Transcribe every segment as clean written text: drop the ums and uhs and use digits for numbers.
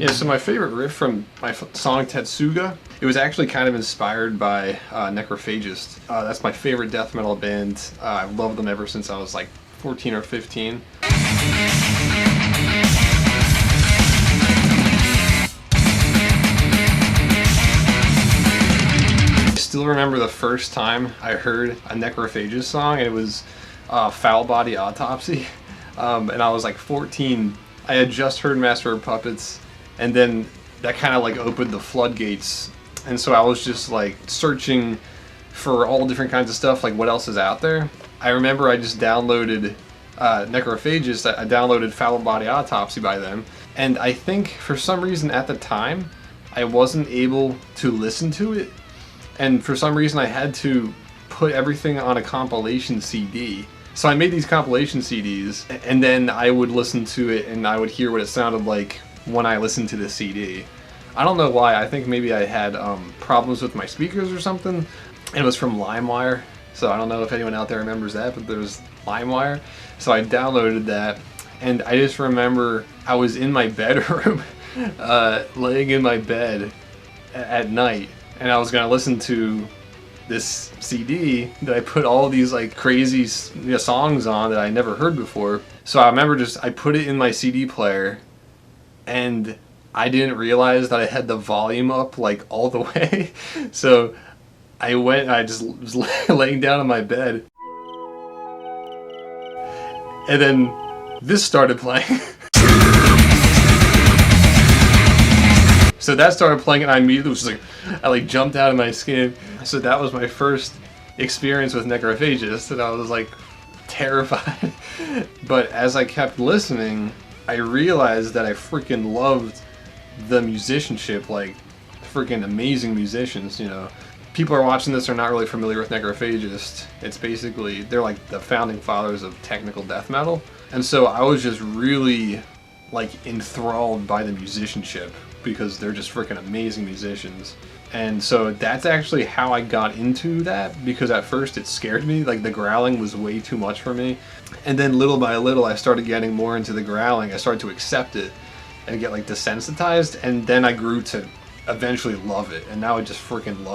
Yeah, so my favorite riff from my song Tetsuga, it was actually kind of inspired by Necrophagist. That's my favorite death metal band. I've loved them ever since I was like 14 or 15. I still remember the first time I heard a Necrophagist song. It was Foul Body Autopsy, and I was like 14. I had just heard Master of Puppets, and then that kind of like opened the floodgates, and so I was just like searching for all different kinds of stuff, like what else is out there. I remember I just downloaded Necrophagist. I downloaded Foul Body Autopsy by them, and I think for some reason at the time I wasn't able to listen to it, and for some reason I had to put everything on a compilation CD. So I made these compilation CDs, and then I would listen to it and I would hear what it sounded like when I listened to the CD. I don't know why. I think maybe I had problems with my speakers or something. It was from LimeWire, so I don't know if anyone out there remembers that, but there was LimeWire. So I downloaded that, and I just remember I was in my bedroom, laying in my bed at night, and I was gonna listen to this CD that I put all these like crazy songs on that I never heard before. So I remember I put it in my CD player, and I didn't realize that I had the volume up like all the way. So I just was laying down on my bed, and then this started playing. So that started playing, and I immediately was like, I like jumped out of my skin. So that was my first experience with Necrophagist, and I was like terrified. But as I kept listening, I realized that I freaking loved the musicianship, like freaking amazing musicians, you know. People are watching this are not really familiar with Necrophagist. It's basically, they're like the founding fathers of technical death metal. And so I was just really like enthralled by the musicianship, because they're just freaking amazing musicians. And so that's actually how I got into that, because at first it scared me, like the growling was way too much for me. And then little by little I started getting more into the growling. I started to accept it and get like desensitized, and then I grew to eventually love it. And now I just freaking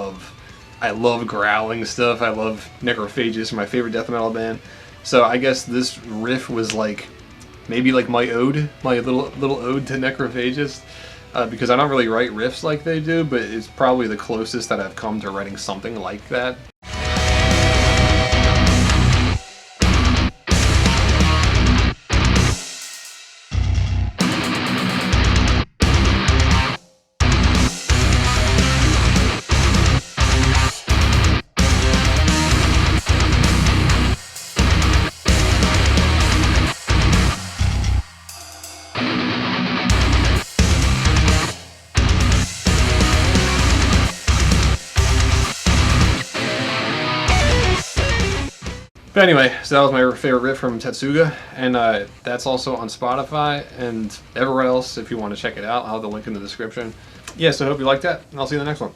I love growling stuff. I love Necrophagist, my favorite death metal band. So I guess this riff was like maybe like my ode, my little ode to Necrophagist. Because I don't really write riffs like they do, but it's probably the closest that I've come to writing something like that. But anyway, so that was my favorite riff from Tetsuga, and that's also on Spotify and everywhere else if you want to check it out. I'll have the link in the description. Yeah, so I hope you liked that, and I'll see you in the next one.